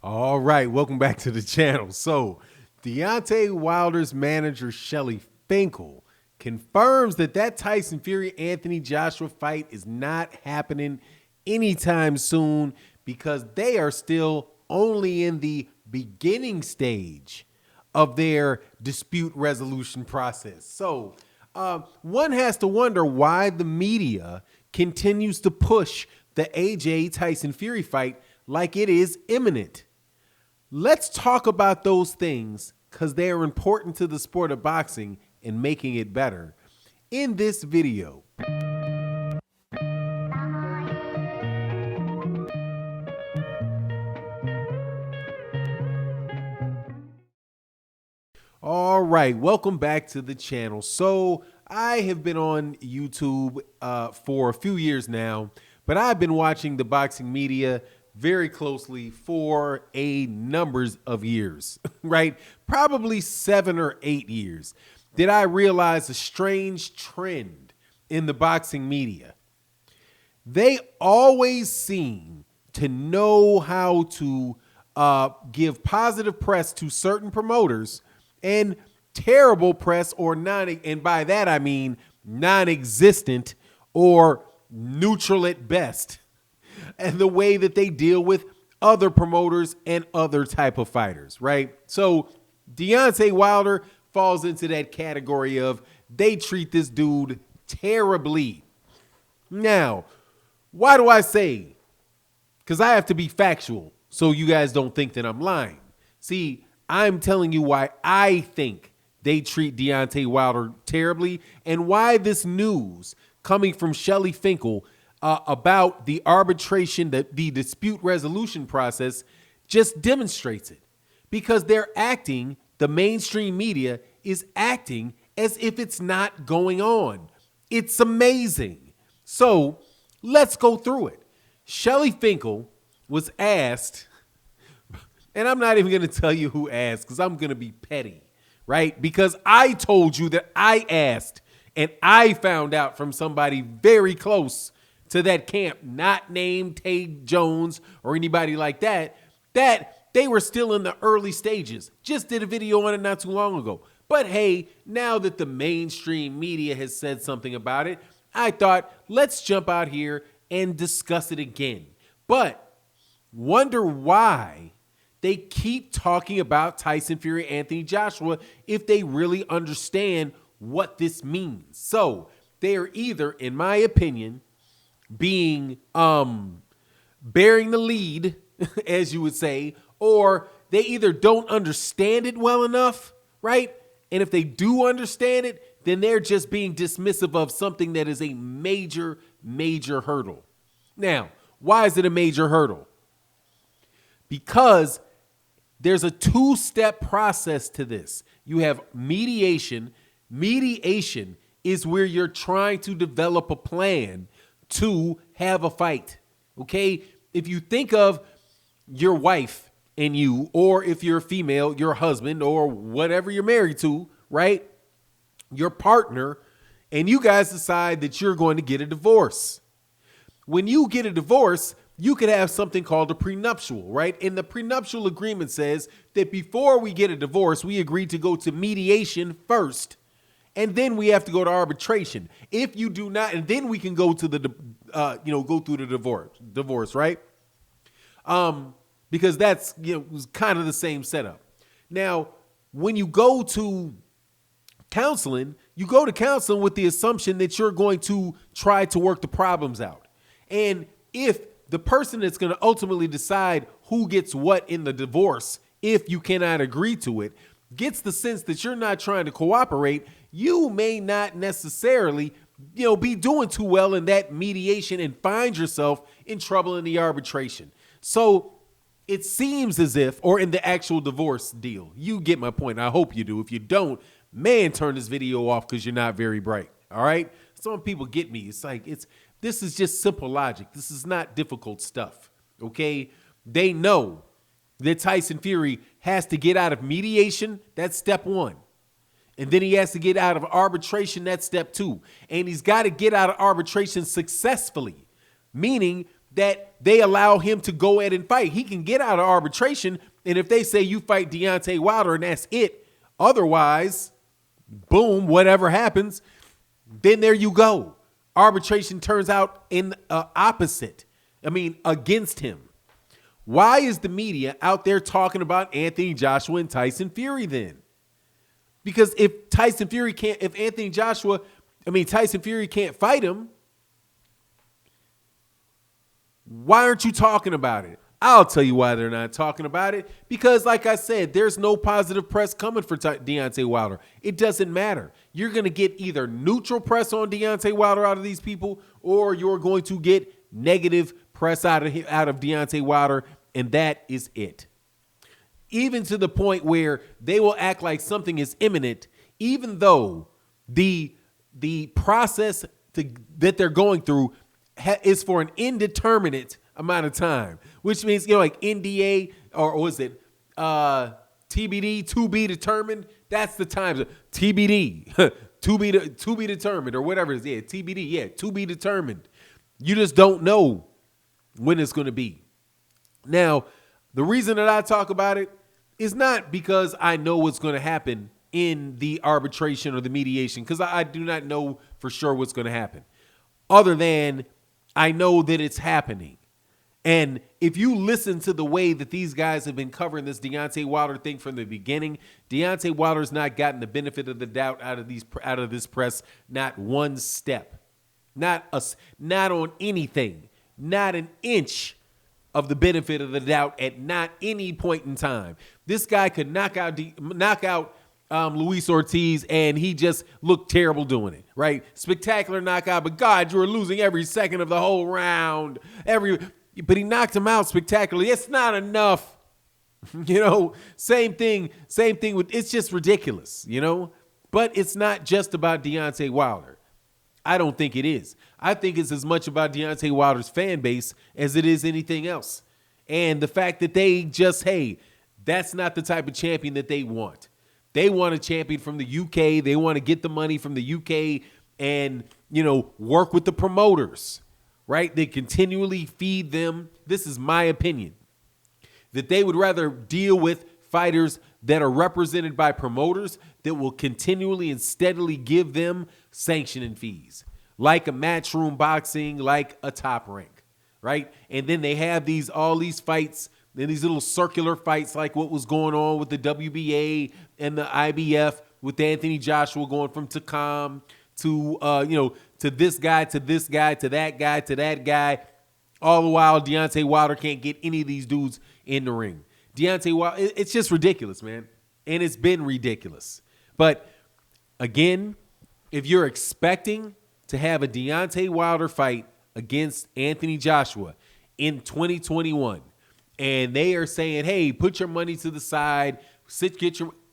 All right, welcome back to the channel. So, Deontay Wilder's manager, Shelly Finkle, confirms that Tyson Fury Anthony Joshua fight is not happening anytime soon because they are still only in the beginning stage of their dispute resolution process. So, one has to wonder why the media continues to push the AJ Tyson Fury fight like it is imminent. Let's talk about those things because they are important to the sport of boxing and making it better in this video. All right, welcome back to the channel. So I have been on YouTube for a few years now, but I've been watching the boxing media very closely for a numbers of years, right? Probably 7 or 8 years. Did I realize a strange trend in the boxing media? They always seem to know how to give positive press to certain promoters and terrible press or and by that I mean non-existent or neutral at best, and the way that they deal with other promoters and other type of fighters, right? So Deontay Wilder falls into that category of they treat this dude terribly. Now, why do I say? Because I have to be factual so you guys don't think that I'm lying. See, I'm telling you why I think they treat Deontay Wilder terribly and why this news coming from Shelly Finkle about the arbitration, the dispute resolution process just demonstrates it. Because they're acting, the mainstream media is acting as if it's not going on. It's amazing. So let's go through it. Shelly Finkle was asked, and I'm not even going to tell you who asked because I'm going to be petty, right? Because I told you that I asked and I found out from somebody very close to that camp, not named Tay Jones or anybody like that, that they were still in the early stages. Just did a video on it not too long ago. But hey, now that the mainstream media has said something about it, I thought, let's jump out here and discuss it again. But wonder why they keep talking about Tyson Fury, Anthony Joshua, if they really understand what this means. So they are either, in my opinion, being bearing the lead, as you would say, or they either don't understand it well enough, right? And if they do understand it, then they're just being dismissive of something that is a major, major hurdle. Now, why is it a major hurdle? Because there's a two-step process to this. You have mediation. Mediation is where you're trying to develop a plan to have a fight, okay? If you think of your wife and you, or if you're a female, your husband or whatever you're married to, right? Your partner, and you guys decide that you're going to get a divorce. When you get a divorce, you could have something called a prenuptial, right? And the prenuptial agreement says that before we get a divorce, we agreed to go to mediation first. And then we have to go to arbitration. If you do not, and then we can go to the, go through the divorce, right? Because that's, kind of the same setup. Now, when you go to counseling, you go to counseling with the assumption that you're going to try to work the problems out. And if the person that's going to ultimately decide who gets what in the divorce, if you cannot agree to it, gets the sense that you're not trying to cooperate, you may not necessarily, be doing too well in that mediation and find yourself in trouble in the arbitration. So it seems as if, or in the actual divorce deal, you get my point. I hope you do. If you don't, man, turn this video off because you're not very bright. All right. Some people get me. It's like, this is just simple logic. This is not difficult stuff. Okay. They know that Tyson Fury has to get out of mediation. That's step one. And then he has to get out of arbitration. That's step two. And he's got to get out of arbitration successfully, meaning that they allow him to go ahead and fight. He can get out of arbitration, and if they say you fight Deontay Wilder and that's it, otherwise, boom, whatever happens, then there you go. Arbitration turns out in against him. Why is the media out there talking about Anthony Joshua and Tyson Fury then? Because if Tyson Fury can't fight him, why aren't you talking about it? I'll tell you why they're not talking about it. Because like I said, there's no positive press coming for Deontay Wilder. It doesn't matter. You're going to get either neutral press on Deontay Wilder out of these people, or you're going to get negative press out of Deontay Wilder, and that is it. Even to the point where they will act like something is imminent, even though the process that they're going through is for an indeterminate amount of time, which means, like NDA, or was it TBD, to be determined? That's the time. TBD, to be determined, or whatever it is. Yeah, TBD, yeah, to be determined. You just don't know when it's going to be. Now, the reason that I talk about it is not because I know what's going to happen in the arbitration or the mediation, because I do not know for sure what's going to happen, other than I know that it's happening. And if you listen to the way that these guys have been covering this Deontay Wilder thing from the beginning, Deontay Wilder's not gotten the benefit of the doubt out of this press, not one step, not on anything, not an inch of the benefit of the doubt at not any point in time. This guy could knock out Luis Ortiz, and he just looked terrible doing it, right? Spectacular knockout, but God, you were losing every second of the whole round. But he knocked him out spectacularly. It's not enough. Same thing with, it's just ridiculous, But it's not just about Deontay Wilder. I don't think it is. I think it's as much about Deontay Wilder's fan base as it is anything else. And the fact that they just, hey, that's not the type of champion that they want. They want a champion from the UK. They want to get the money from the UK and, work with the promoters, right? They continually feed them. This is my opinion, that they would rather deal with fighters that are represented by promoters that will continually and steadily give them sanctioning fees, like a Matchroom Boxing, like a Top Rank, right? And then they have all these fights, and these little circular fights, like what was going on with the WBA and the IBF, with Anthony Joshua going from Takam to to this guy, to this guy, to that guy, to that guy. All the while, Deontay Wilder can't get any of these dudes in the ring. Deontay Wilder, it's just ridiculous, man. And it's been ridiculous. But again, if you're expecting to have a Deontay Wilder fight against Anthony Joshua in 2021, and they are saying, hey, put your money to the side,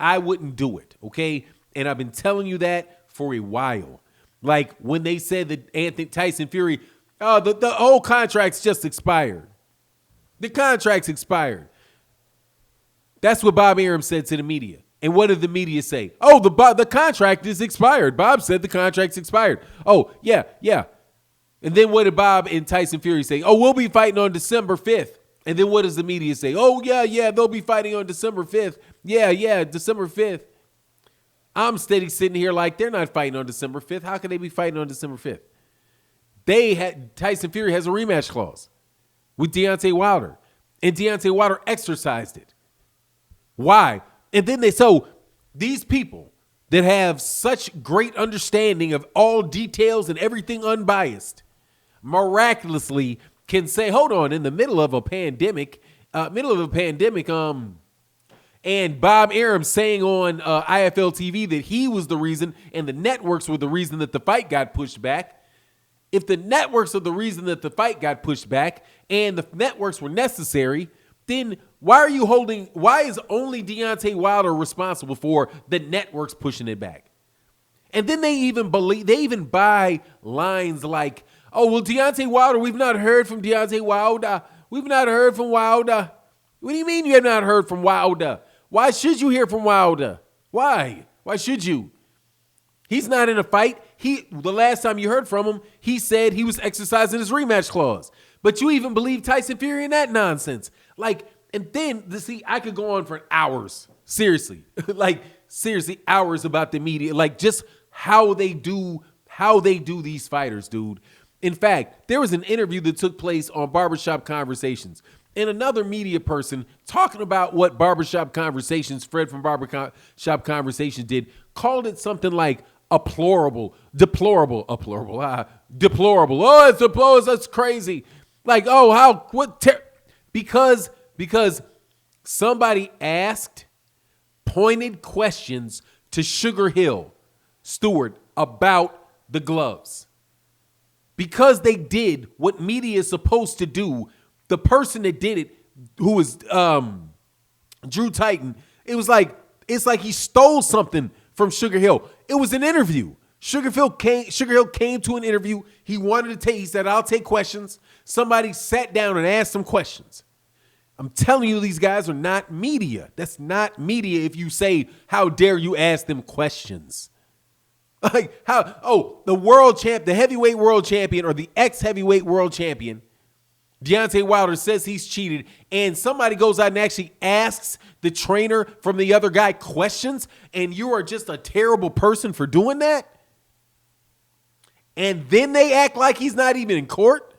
I wouldn't do it, okay? And I've been telling you that for a while. Like when they said that Tyson Fury, the whole contract's just expired. The contract's expired. That's what Bob Arum said to the media. And what did the media say? Oh, the contract is expired. Bob said the contract's expired. Oh, yeah. And then what did Bob and Tyson Fury say? Oh, we'll be fighting on December 5th. And then what does the media say? Oh, yeah, they'll be fighting on December 5th. Yeah, December 5th. I'm steady sitting here like they're not fighting on December 5th. How can they be fighting on December 5th? Tyson Fury has a rematch clause with Deontay Wilder, and Deontay Wilder exercised it. Why? And then these people that have such great understanding of all details and everything unbiased, miraculously can say, hold on, in the middle of a pandemic, and Bob Arum saying on IFL TV that he was the reason and the networks were the reason that the fight got pushed back. If the networks are the reason that the fight got pushed back and the networks were necessary, then why is only Deontay Wilder responsible for the networks pushing it back? And then they even buy lines like, oh, well, Deontay Wilder, we've not heard from Deontay Wilder. We've not heard from Wilder. What do you mean you have not heard from Wilder? Why should you hear from Wilder? Why? Why should you? He's not in a fight. The last time you heard from him, he said he was exercising his rematch clause. But you even believe Tyson Fury in that nonsense. Like, and then, see, I could go on for hours. Seriously. Seriously, hours about the media. Like, just how they do these fighters, dude. In fact, there was an interview that took place on Barbershop Conversations. And another media person talking about what Barbershop Conversations, Fred from Barbershop Conversations did, called it something like deplorable. Oh, it's deplorable. That's crazy. Like, oh, because somebody asked pointed questions to Sugar Hill Stewart about the gloves. Because they did what media is supposed to do, the person that did it, who was Drew Titan, it's like he stole something from Sugar Hill. It was an interview. Sugar Hill came to an interview. He said, I'll take questions. Somebody sat down and asked some questions. I'm telling you, these guys are not media. That's not media if you say, how dare you ask them questions? Like, the heavyweight world champion or the ex-heavyweight world champion, Deontay Wilder, says he's cheated, and somebody goes out and actually asks the trainer from the other guy questions, and you are just a terrible person for doing that? And then they act like he's not even in court?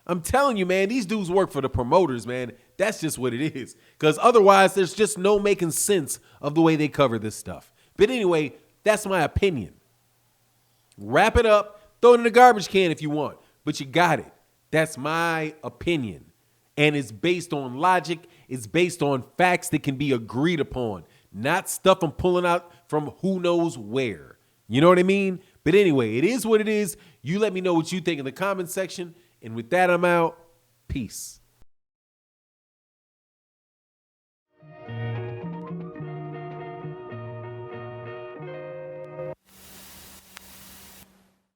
I'm telling you, man, these dudes work for the promoters, man. That's just what it is. Because otherwise, there's just no making sense of the way they cover this stuff. But anyway, that's my opinion. Wrap it up. Throw it in the garbage can if you want. But you got it. That's my opinion. And it's based on logic. It's based on facts that can be agreed upon. Not stuff I'm pulling out from who knows where. You know what I mean? But anyway, it is what it is. You let me know what you think in the comment section. And with that, I'm out. Peace.